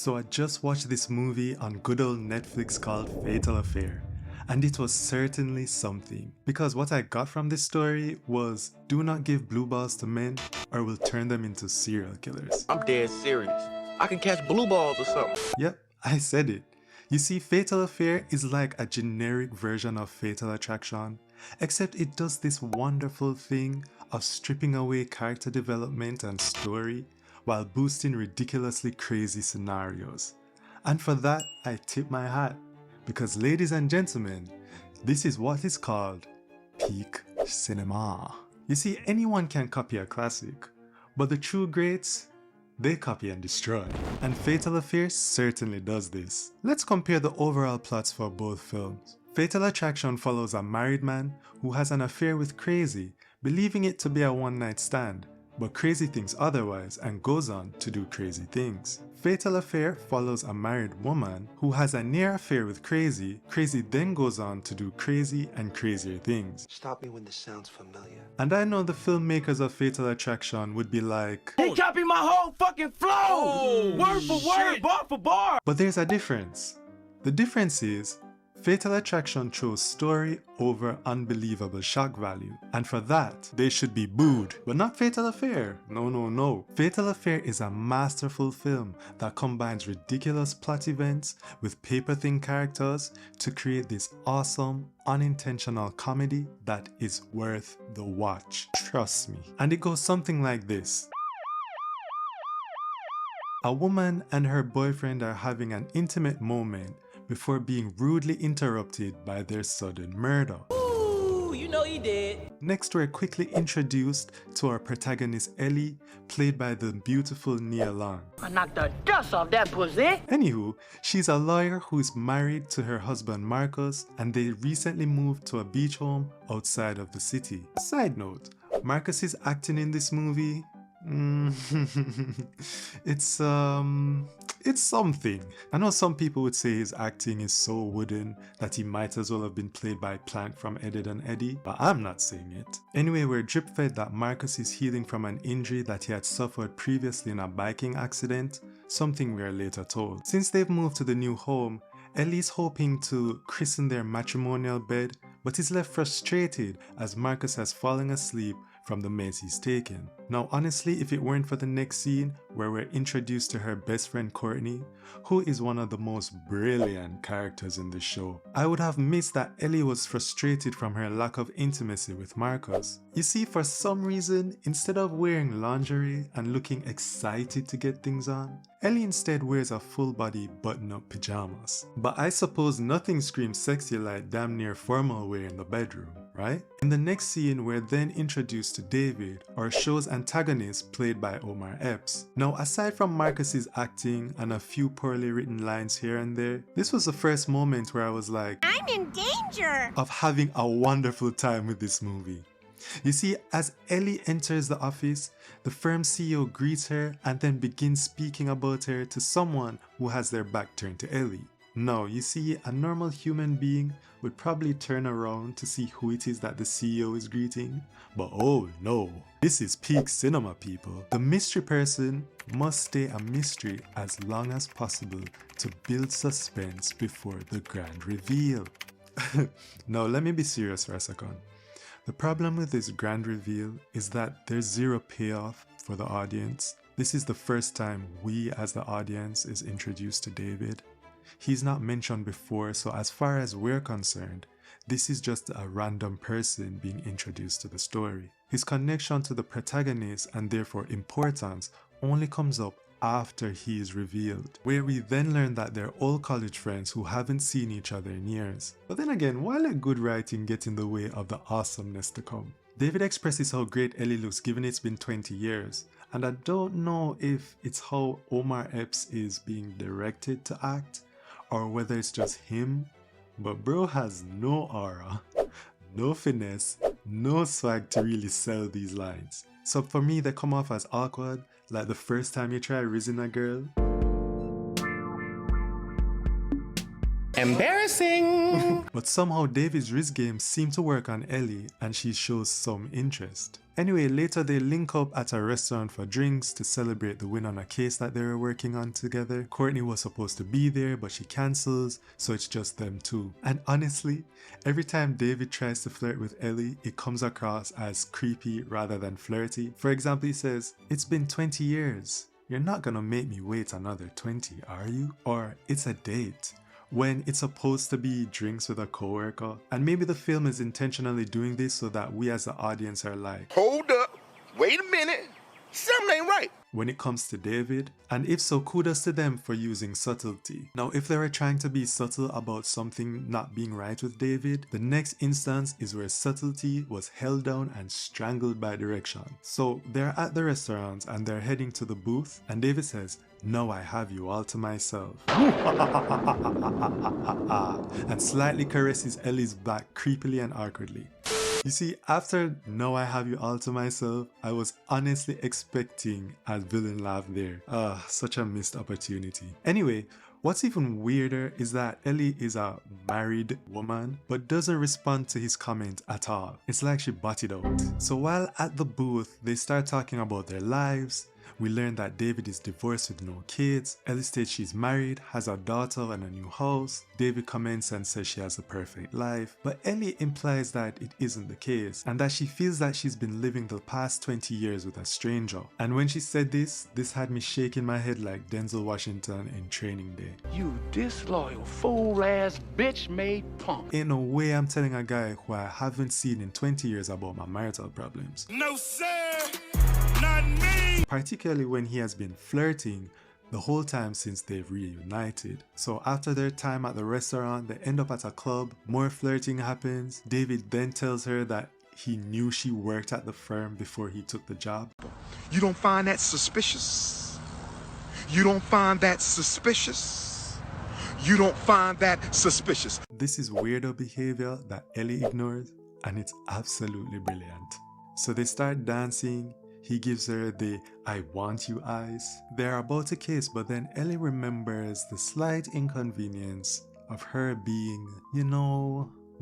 So I just watched this movie on good old Netflix called Fatal Affair, and it was certainly something. Because what I got from this story was do not give blue balls to men or we'll turn them into serial killers. I'm dead serious. I can catch blue balls or something. Yep, I said it. You see, Fatal Affair is like a generic version of Fatal Attraction, except it does this wonderful thing of stripping away character development and story while boosting ridiculously crazy scenarios. And for that, I tip my hat, because ladies and gentlemen, this is what is called peak cinema. You see, anyone can copy a classic, but the true greats, they copy and destroy. And Fatal Affair certainly does this. Let's compare the overall plots for both films. Fatal Attraction follows a married man who has an affair with Crazy, believing it to be a one-night stand, but Crazy thinks otherwise and goes on to do crazy things. Fatal Affair follows a married woman who has a near affair with Crazy. Crazy then goes on to do crazy and crazier things. Stop me when this sounds familiar. And I know the filmmakers of Fatal Attraction would be like, He copied my whole fucking flow! Word for word, bar for bar! but there's a difference. The difference is, Fatal Attraction chose story over unbelievable shock value, and for that, they should be booed. But not Fatal Affair. No. Fatal Affair is a masterful film that combines ridiculous plot events with paper-thin characters to create this awesome, unintentional comedy that is worth the watch. Trust me. And it goes something like this. A woman and her boyfriend are having an intimate moment before being rudely interrupted by their sudden murder. Ooh, you know he did. Next, we're quickly introduced to our protagonist Ellie, played by the beautiful Nia Long. I knocked the dust off that pussy. Anywho, she's a lawyer who is married to her husband Marcus, and they recently moved to a beach home outside of the city. Side note, Marcus's acting in this movie, it's something. I know some people would say his acting is so wooden that he might as well have been played by Plank from Ed, Edd n Eddy, but I'm not saying it. Anyway, we're drip fed that Marcus is healing from an injury that he had suffered previously in a biking accident, something we are later told. Since they've moved to the new home, Ellie's hoping to christen their matrimonial bed, but is left frustrated as Marcus has fallen asleep from the meds he's taken. Now honestly, if it weren't for the next scene where we're introduced to her best friend Courtney, who is one of the most brilliant characters in the show, I would have missed that Ellie was frustrated from her lack of intimacy with Marcus. You see, for some reason, instead of wearing lingerie and looking excited to get things on, Ellie instead wears a full body button-up pajamas. But I suppose nothing screams sexy like damn near formal wear in the bedroom, right? In the next scene, we're then introduced to David, our show's antagonist played by Omar Epps. Now, aside from Marcus's acting and a few poorly written lines here and there, this was the first moment where I was like, I'm in danger! of having a wonderful time with this movie. You see, as Ellie enters the office, the firm's CEO greets her and then begins speaking about her to someone who has their back turned to Ellie. Now, you see, a normal human being would probably turn around to see who it is that the CEO is greeting, but oh no, this is peak cinema, people. The mystery person must stay a mystery as long as possible to build suspense before the grand reveal. Now, let me be serious for a second. The problem with this grand reveal is that there's zero payoff for the audience. This is the first time we as the audience is introduced to David. He's not mentioned before, so as far as we're concerned, this is just a random person being introduced to the story. His connection to the protagonist and therefore importance only comes up after he is revealed, where we then learn that they're all college friends who haven't seen each other in years. But then again, why let good writing get in the way of the awesomeness to come? David expresses how great Ellie looks given it's been 20 years, and I don't know if it's how Omar Epps is being directed to act, or whether it's just him, but bro has no aura, no finesse, no swag to really sell these lines. So for me, they come off as awkward, like the first time you try rizzing a girl. Embarrassing. But somehow David's wrist game seemed to work on Ellie and she shows some interest. Anyway, later they link up at a restaurant for drinks to celebrate the win on a case that they were working on together. Courtney was supposed to be there, but she cancels, so it's just them two. And honestly, every time David tries to flirt with Ellie, it comes across as creepy rather than flirty. For example, he says, "It's been 20 years. You're not gonna make me wait another 20, are you?" Or, "It's a date," when it's supposed to be drinks with a coworker. And maybe the film is intentionally doing this so that we as the audience are like, Hold up. Wait a minute. Something ain't right. when it comes to David. And if so, kudos to them for using subtlety. Now, if they were trying to be subtle about something not being right with David, the next instance is where subtlety was held down and strangled by direction. So they're at the restaurant and they're heading to the booth, and David says, "Now I have you all to myself." And slightly caresses Ellie's back creepily and awkwardly. You see, after "Now I have you all to myself," I was honestly expecting a villain laugh there. Such a missed opportunity. Anyway, what's even weirder is that Ellie is a married woman but doesn't respond to his comment at all. It's like she butted out. So while at the booth, they start talking about their lives. We learn that David is divorced with no kids. Ellie states she's married, has a daughter and a new house. David comments and says she has a perfect life. But Ellie implies that it isn't the case and that she feels that she's been living the past 20 years with a stranger. And when she said this had me shaking my head like Denzel Washington in Training Day. You disloyal fool-ass bitch-made punk. Ain't no way I'm telling a guy who I haven't seen in 20 years about my marital problems. No, sir. Not me. Particularly when he has been flirting the whole time since they've reunited. So after their time at the restaurant, they end up at a club, more flirting happens. David then tells her that he knew she worked at the firm before he took the job. You don't find that suspicious? You don't find that suspicious? You don't find that suspicious? This is weirdo behavior that Ellie ignores, and it's absolutely brilliant. So they start dancing. He gives her the "I want you" eyes. They're about to kiss, but then Ellie remembers the slight inconvenience of her being,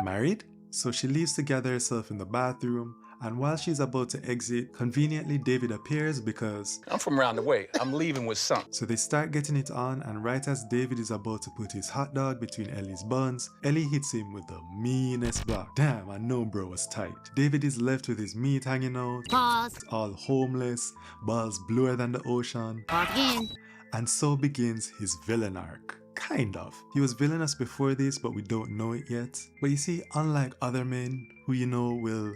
married. So she leaves to gather herself in the bathroom, and while she's about to exit, conveniently David appears because I'm from around the way. I'm leaving with something. So they start getting it on, and right as David is about to put his hot dog between Ellie's buns, Ellie hits him with the meanest block. Damn, I know bro was tight. David is left with his meat hanging out. Pause. All homeless, balls bluer than the ocean. Pause again. And so begins his villain arc. Kind of. He was villainous before this, but we don't know it yet. But you see, unlike other men who will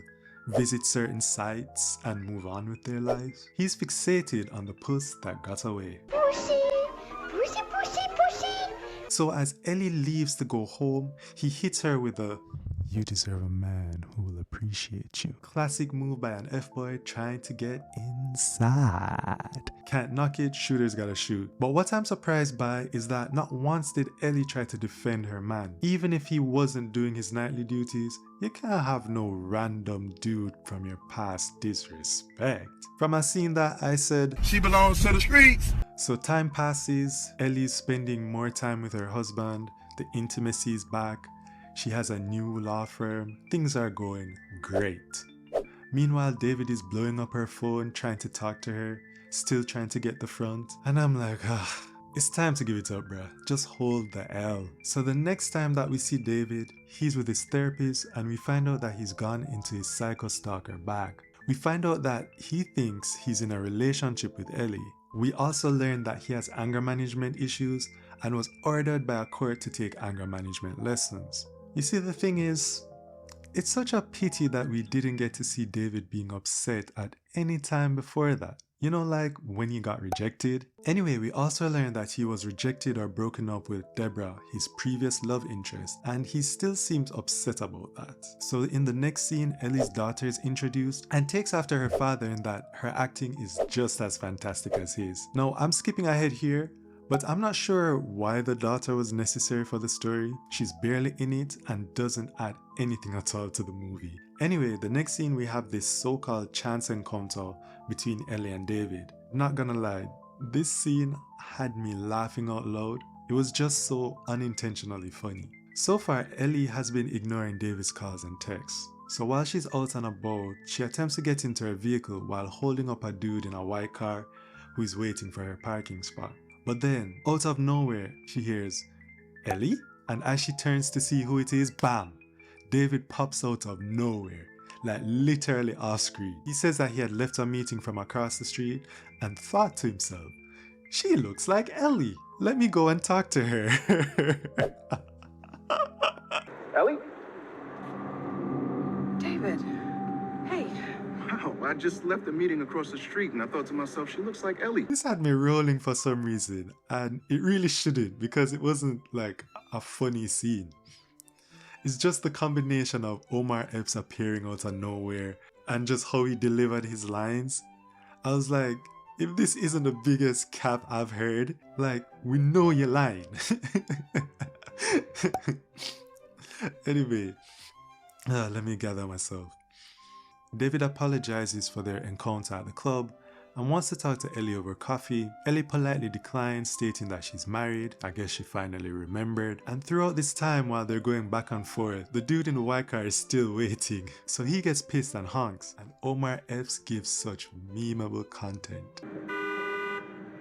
visit certain sites and move on with their lives, he's fixated on the puss that got away. Pussy. Pussy, pussy, pussy. So as Ellie leaves to go home, he hits her with a "You deserve a man who will appreciate you." Classic move by an F-boy trying to get inside. Can't knock it, shooters gotta shoot. But what I'm surprised by is that not once did Ellie try to defend her man. Even if he wasn't doing his nightly duties, you can't have no random dude from your past disrespect. From a scene that I said, She belongs to the streets. so time passes, Ellie's spending more time with her husband, the intimacy's back, she has a new law firm, things are going great. Meanwhile, David is blowing up her phone, trying to talk to her, still trying to get the front, and I'm like, it's time to give it up, bruh. Just hold the L. So the next time that we see David, he's with his therapist, and we find out that he's gone into his psycho stalker bag. We find out that he thinks he's in a relationship with Ellie. We also learn that he has anger management issues and was ordered by a court to take anger management lessons. You see, the thing is, it's such a pity that we didn't get to see David being upset at any time before that. Like when he got rejected. Anyway, we also learned that he was rejected or broken up with Deborah, his previous love interest, and he still seems upset about that. So in the next scene, Ellie's daughter is introduced and takes after her father in that her acting is just as fantastic as his. Now, I'm skipping ahead here, but I'm not sure why the daughter was necessary for the story. She's barely in it and doesn't add anything at all to the movie. Anyway, the next scene we have this so-called chance encounter between Ellie and David. Not gonna lie, this scene had me laughing out loud. It was just so unintentionally funny. So far, Ellie has been ignoring David's calls and texts. So while she's out and about, she attempts to get into her vehicle while holding up a dude in a white car who is waiting for her parking spot. But then, out of nowhere, she hears, "Ellie?" And as she turns to see who it is, bam! David pops out of nowhere, like literally off screen. He says that he had left a meeting from across the street and thought to himself, "She looks like Ellie. Let me go and talk to her." Ellie? David, hey. Wow, I just left the meeting across the street and I thought to myself, she looks like Ellie. This had me rolling for some reason, and it really shouldn't because it wasn't like a funny scene. It's just the combination of Omar Epps appearing out of nowhere and just how he delivered his lines. I was like, if this isn't the biggest cap I've heard, like, we know you're lying. Anyway, let me gather myself. David apologizes for their encounter at the club and wants to talk to Ellie over coffee. Ellie politely declines, stating that she's married. I guess she finally remembered. And throughout this time while they're going back and forth, the dude in the white car is still waiting. So he gets pissed and honks. And Omar Epps gives such memeable content.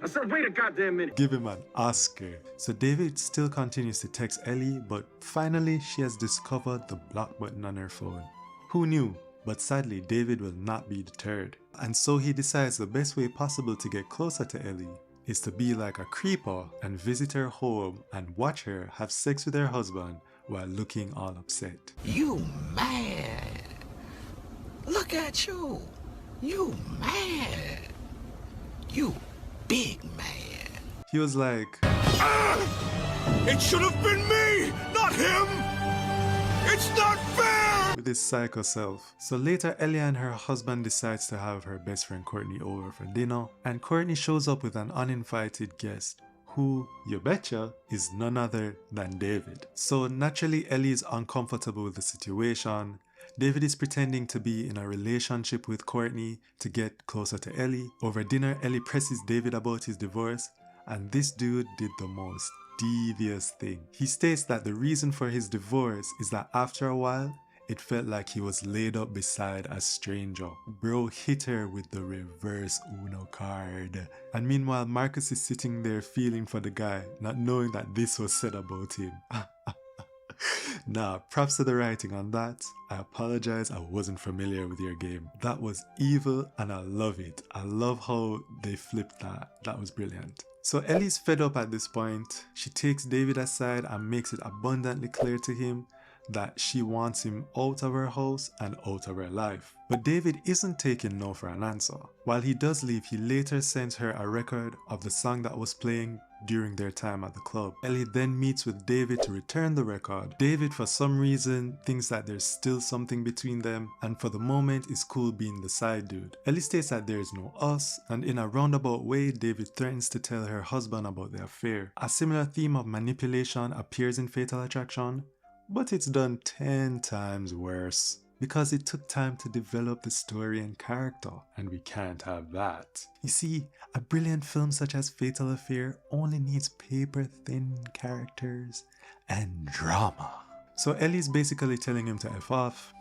I said, wait a goddamn minute. Give him an Oscar. So David still continues to text Ellie, but finally she has discovered the block button on her phone. Who knew? But sadly, David will not be deterred. And so he decides the best way possible to get closer to Ellie is to be like a creeper and visit her home and watch her have sex with her husband while looking all upset. You mad? Look at you. You mad. You big mad. He was like, It should have been me, not him. It's not fair. with his psycho self. So later, Ellie and her husband decides to have her best friend Courtney over for dinner, and Courtney shows up with an uninvited guest who, you betcha, is none other than David. So naturally, Ellie is uncomfortable with the situation. David is pretending to be in a relationship with Courtney to get closer to Ellie. Over dinner, Ellie presses David about his divorce, and this dude did the most devious thing. He states that the reason for his divorce is that after a while, it felt like he was laid up beside a stranger. Bro hit her with the reverse Uno card. And meanwhile, Marcus is sitting there feeling for the guy, not knowing that this was said about him. Nah, props to the writing on that. I apologize, I wasn't familiar with your game. That was evil and I love it. I love how they flipped that. That was brilliant. So Ellie's fed up at this point. She takes David aside and makes it abundantly clear to him that she wants him out of her house and out of her life. But David isn't taking no for an answer. While he does leave, he later sends her a record of the song that was playing during their time at the club. Ellie then meets with David to return the record. David, for some reason, thinks that there's still something between them, and for the moment is cool being the side dude. Ellie states that there is no us, and in a roundabout way, David threatens to tell her husband about the affair. A similar theme of manipulation appears in Fatal Attraction, but it's done 10 times worse. Because it took time to develop the story and character, and we can't have that. You see, a brilliant film such as Fatal Affair only needs paper-thin characters and drama. So Ellie's basically telling him to F off.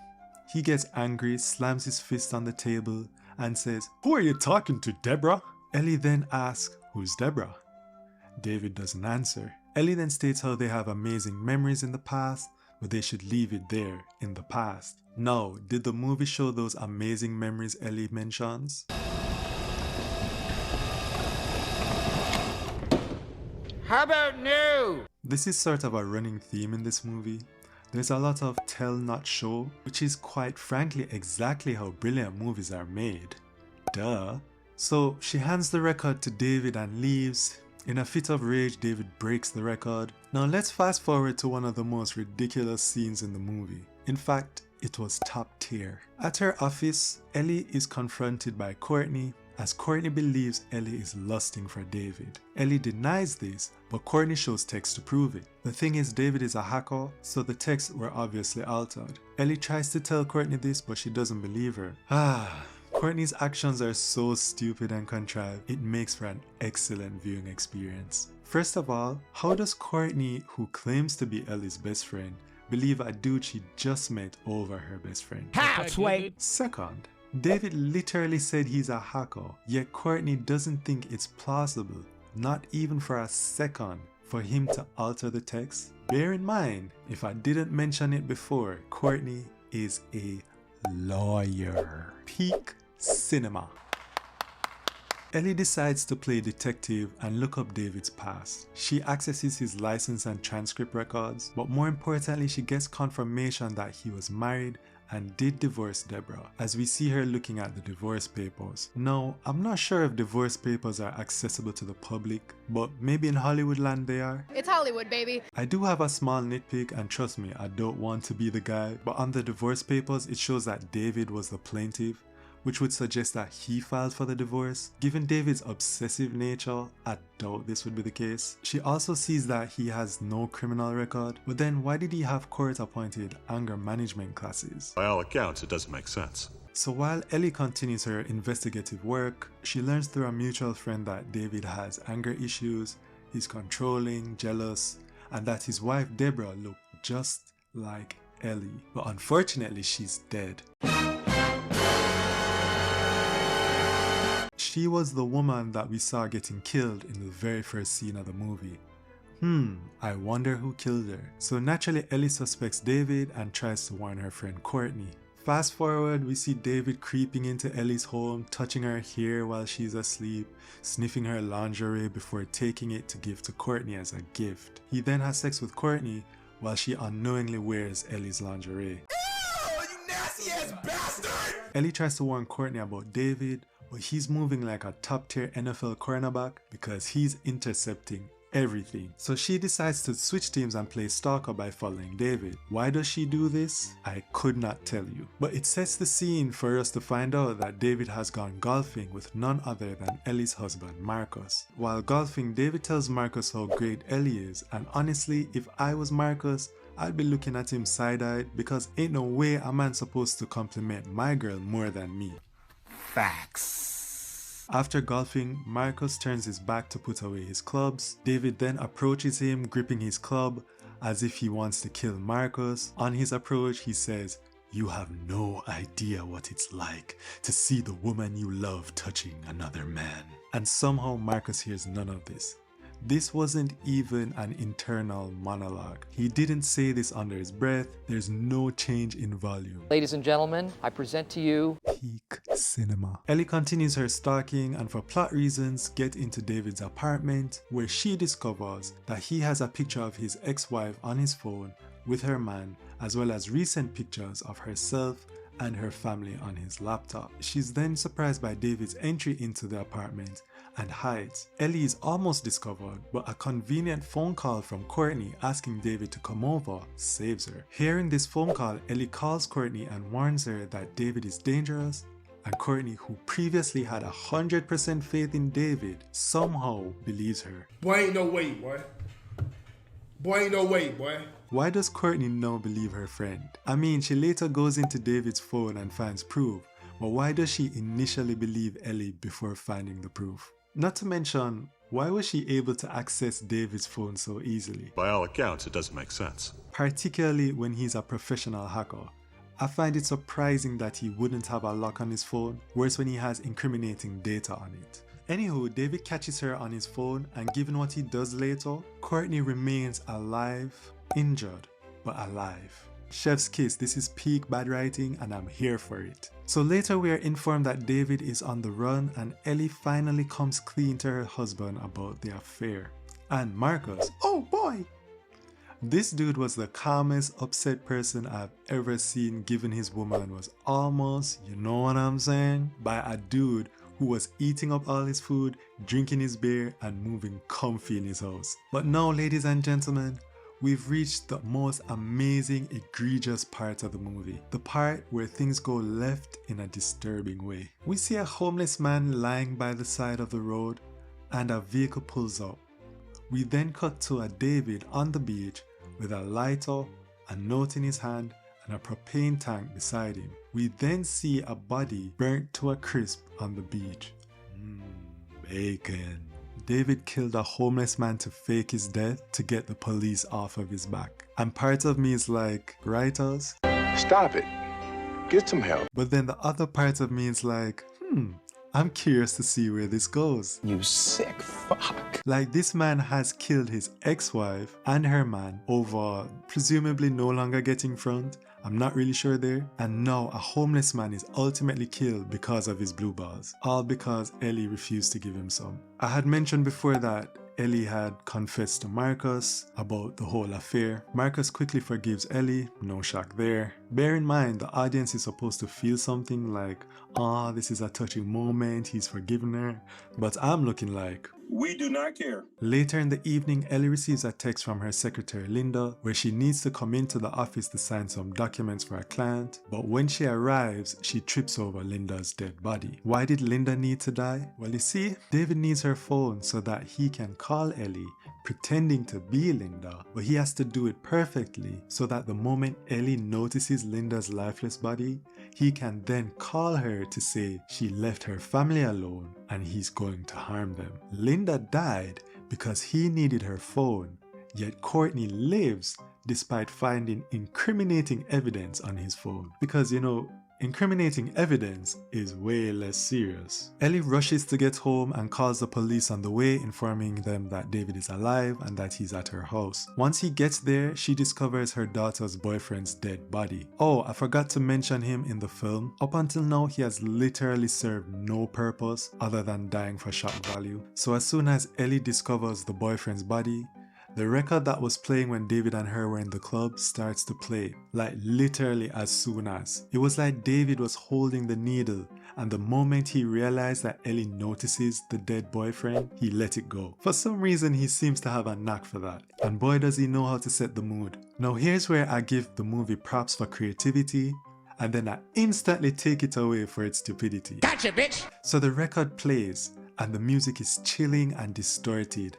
He gets angry, slams his fist on the table, and says, "Who are you talking to, Deborah?" Ellie then asks, "Who's Deborah?" David doesn't answer. Ellie then states how they have amazing memories in the past, but they should leave it there in the past. Now, did the movie show those amazing memories Ellie mentions? How about no? This is sort of a running theme in this movie. There's a lot of tell not show, which is quite frankly exactly how brilliant movies are made. Duh. So she hands the record to David and leaves. In a fit of rage, David breaks the record. Now let's fast forward to one of the most ridiculous scenes in the movie. In fact, it was top tier. At her office, Ellie is confronted by Courtney as Courtney believes Ellie is lusting for David. Ellie denies this, but Courtney shows text to prove it. The thing is, David is a hacker, so the texts were obviously altered. Ellie tries to tell Courtney this, but she doesn't believe her. Courtney's actions are so stupid and contrived, it makes for an excellent viewing experience. First of all, how does Courtney, who claims to be Ellie's best friend, believe a dude she just met over her best friend? How, Sway? Second, David literally said he's a hacker, yet Courtney doesn't think it's plausible, not even for a second, for him to alter the text. Bear in mind, if I didn't mention it before, Courtney is a lawyer. Peak cinema. Ellie decides to play detective and look up David's past. She accesses his license and transcript records, but more importantly, she gets confirmation that he was married and did divorce Deborah, as we see her looking at the divorce papers. Now, I'm not sure if divorce papers are accessible to the public, but maybe in Hollywood land they are. It's Hollywood, baby. I do have a small nitpick, and trust me, I don't want to be the guy, but on the divorce papers it shows that David was the plaintiff, which would suggest that he filed for the divorce. Given David's obsessive nature, I doubt this would be the case. She also sees that he has no criminal record, but then why did he have court-appointed anger management classes? By all accounts, it doesn't make sense. So while Ellie continues her investigative work, she learns through a mutual friend that David has anger issues, he's controlling, jealous, and that his wife Deborah looked just like Ellie. But unfortunately, she's dead. She was the woman that we saw getting killed in the very first scene of the movie. I wonder who killed her. So naturally Ellie suspects David and tries to warn her friend Courtney. Fast forward, we see David creeping into Ellie's home, touching her hair while she's asleep, sniffing her lingerie before taking it to give to Courtney as a gift. He then has sex with Courtney while she unknowingly wears Ellie's lingerie. Ew, you nasty ass bastard! Ellie tries to warn Courtney about David, but he's moving like a top tier NFL cornerback because he's intercepting everything. So she decides to switch teams and play stalker by following David. Why does she do this? I could not tell you. But it sets the scene for us to find out that David has gone golfing with none other than Ellie's husband, Marcus. While golfing, David tells Marcus how great Ellie is, and honestly, if I was Marcus, I'd be looking at him side-eyed because ain't no way a man supposed to compliment my girl more than me. Facts. After golfing, Marcus turns his back to put away his clubs. David then approaches him, gripping his club as if he wants to kill Marcus. On his approach, he says, "You have no idea what it's like to see the woman you love touching another man." And somehow Marcus hears none of this. This wasn't even an internal monologue. He didn't say this under his breath. There's no change in volume. Ladies and gentlemen, I present to you Peak cinema. Ellie continues her stalking and for plot reasons get into David's apartment, where she discovers that he has a picture of his ex-wife on his phone with her man, as well as recent pictures of herself and her family on his laptop. She's then surprised by David's entry into the apartment and hides. Ellie is almost discovered, but a convenient phone call from Courtney asking David to come over saves her. Hearing this phone call, Ellie calls Courtney and warns her that David is dangerous, and Courtney, who previously had 100% faith in David, somehow believes her. Boy, ain't no way, boy. Boy, ain't no way, boy. Why does Courtney now believe her friend? I mean, she later goes into David's phone and finds proof, but why does she initially believe Ellie before finding the proof? Not to mention, why was she able to access David's phone so easily? By all accounts, it doesn't make sense. Particularly when he's a professional hacker. I find it surprising that he wouldn't have a lock on his phone, worse when he has incriminating data on it. Anywho, David catches her on his phone, and given what he does later, Courtney remains alive, injured, but alive. Chef's kiss, this is peak bad writing and I'm here for it. So later we are informed that David is on the run and Ellie finally comes clean to her husband about the affair. And Marcus, oh boy! This dude was the calmest upset person I've ever seen, given his woman was almost, you know what I'm saying, by a dude who was eating up all his food, drinking his beer and moving comfy in his house. But now, ladies and gentlemen, we've reached the most amazing, egregious part of the movie. The part where things go left in a disturbing way. We see a homeless man lying by the side of the road and a vehicle pulls up. We then cut to a David on the beach with a lighter, a note in his hand and a propane tank beside him. We then see a body burnt to a crisp on the beach. Bacon. David killed a homeless man to fake his death to get the police off of his back. And part of me is like, writers? Stop it. Get some help. But then the other part of me is like, I'm curious to see where this goes. You sick fuck. Like, this man has killed his ex-wife and her man over presumably no longer getting front. I'm not really sure there. And now a homeless man is ultimately killed because of his blue balls. All because Ellie refused to give him some. I had mentioned before that Ellie had confessed to Marcus about the whole affair. Marcus quickly forgives Ellie, no shock there. Bear in mind, the audience is supposed to feel something like, this is a touching moment, he's forgiven her. But I'm looking like, We do not care. Later in the evening, Ellie receives a text from her secretary Linda where she needs to come into the office to sign some documents for a client, but when she arrives, she trips over Linda's dead body. Why did Linda need to die? Well, you see, David needs her phone so that he can call Ellie pretending to be Linda, but he has to do it perfectly so that the moment Ellie notices Linda's lifeless body, he can then call her to say she left her family alone and he's going to harm them. Linda died because he needed her phone, yet Courtney lives despite finding incriminating evidence on his phone. Because, you know, incriminating evidence is way less serious. Ellie rushes to get home and calls the police on the way, informing them that David is alive and that he's at her house. Once he gets there, she discovers her daughter's boyfriend's dead body. Oh, I forgot to mention him in the film. Up until now, he has literally served no purpose other than dying for shock value. So as soon as Ellie discovers the boyfriend's body, the record that was playing when David and her were in the club starts to play, like literally as soon as. It was like David was holding the needle, and the moment he realized that Ellie notices the dead boyfriend, he let it go. For some reason, he seems to have a knack for that. And boy does he know how to set the mood. Now here's where I give the movie props for creativity, and then I instantly take it away for its stupidity. Gotcha, bitch! So the record plays, and the music is chilling and distorted.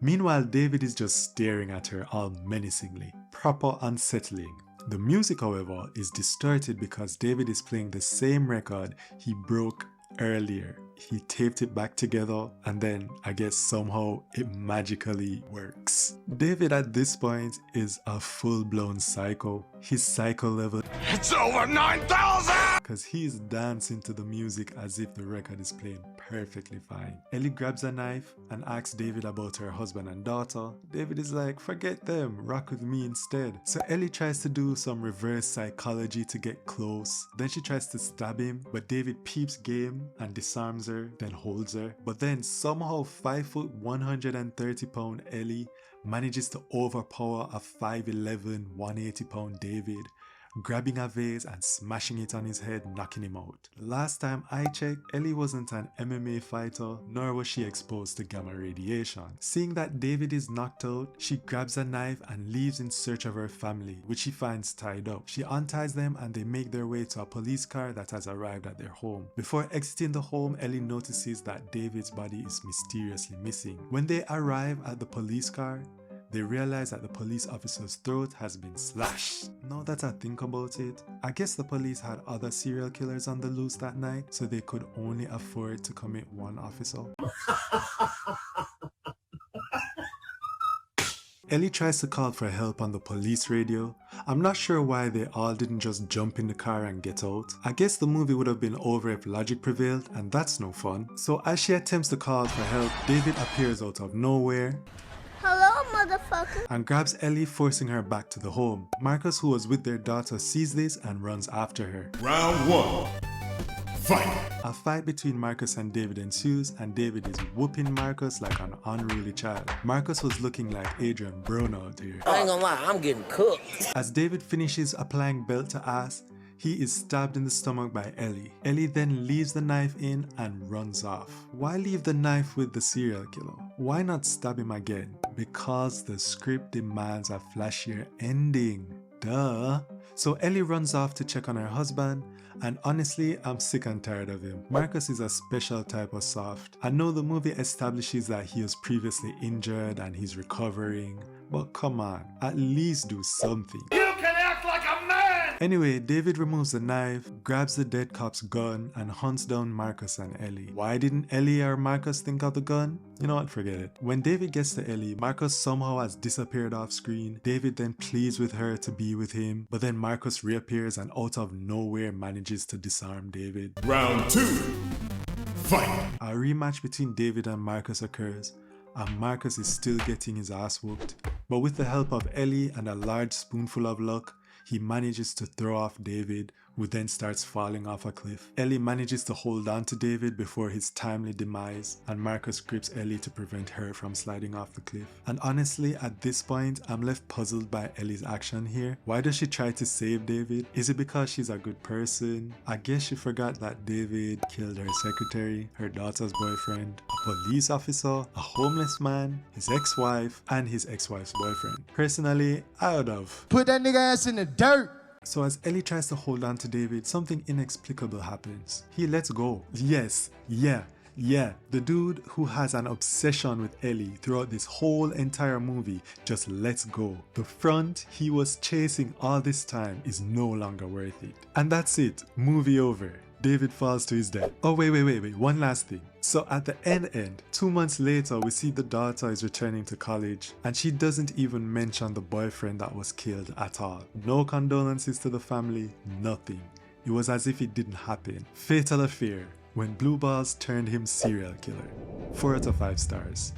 Meanwhile, David is just staring at her all menacingly, proper unsettling. The music, however, is distorted because David is playing the same record he broke earlier. He taped it back together and then I guess somehow it magically works. David at this point is a full-blown psycho. His psycho level, It's over 9,000! because he's dancing to the music as if the record is playing perfectly fine. Ellie grabs a knife and asks David about her husband and daughter. David is like, forget them, rock with me instead. So Ellie tries to do some reverse psychology to get close. Then she tries to stab him, but David peeps game and disarms her, then holds her. But then somehow 5 foot 130 pound Ellie manages to overpower a 5'11", 180 pound David, grabbing a vase and smashing it on his head, knocking him out. Last time I checked, Ellie wasn't an MMA fighter, nor was she exposed to gamma radiation. Seeing that David is knocked out, she grabs a knife and leaves in search of her family, which she finds tied up. She unties them and they make their way to a police car that has arrived at their home. Before exiting the home, Ellie notices that David's body is mysteriously missing. When they arrive at the police car, they realize that the police officer's throat has been slashed. Now that I think about it, I guess the police had other serial killers on the loose that night, so they could only afford to commit one officer. Ellie tries to call for help on the police radio. I'm not sure why they all didn't just jump in the car and get out. I guess the movie would have been over if logic prevailed, and that's no fun. So as she attempts to call for help, David appears out of nowhere. Hello, motherfucker. And grabs Ellie, forcing her back to the home. Marcus, who was with their daughter, sees this and runs after her. Round 1. Fight! A fight between Marcus and David ensues, and David is whooping Marcus like an unruly child. Marcus was looking like Adrian Broner out here. I ain't gonna lie, I'm getting cooked. As David finishes applying belt to ass, he is stabbed in the stomach by Ellie. Ellie then leaves the knife in and runs off. Why leave the knife with the serial killer? Why not stab him again? Because the script demands a flashier ending. Duh. So Ellie runs off to check on her husband, and honestly, I'm sick and tired of him. Marcus is a special type of soft. I know the movie establishes that he was previously injured and he's recovering, but come on, at least do something. You can act like a man! Anyway, David removes the knife, grabs the dead cop's gun, and hunts down Marcus and Ellie. Why didn't Ellie or Marcus think of the gun? You know what, forget it. When David gets to Ellie, Marcus somehow has disappeared off screen. David then pleads with her to be with him, but then Marcus reappears and out of nowhere manages to disarm David. Round 2. Fight! A rematch between David and Marcus occurs, and Marcus is still getting his ass whooped. But with the help of Ellie and a large spoonful of luck, he manages to throw off David, who then starts falling off a cliff. Ellie manages to hold on to David before his timely demise, and Marcus grips Ellie to prevent her from sliding off the cliff. And honestly, at this point, I'm left puzzled by Ellie's action here. Why does she try to save David? Is it because she's a good person? I guess she forgot that David killed her secretary, her daughter's boyfriend, a police officer, a homeless man, his ex-wife, and his ex-wife's boyfriend. Personally, I would have Put that nigga ass in the dirt. So as Ellie tries to hold on to David, something inexplicable happens. He lets go. Yes, yeah, the dude who has an obsession with Ellie throughout this whole entire movie just lets go. The front he was chasing all this time is no longer worth it. And that's it, movie over. David falls to his death. Oh wait, one last thing. So at the end, 2 months later, we see the daughter is returning to college and she doesn't even mention the boyfriend that was killed at all. No condolences to the family, nothing. It was as if it didn't happen. Fatal affair when Blue Balls turned him serial killer. 4 out of 5 stars.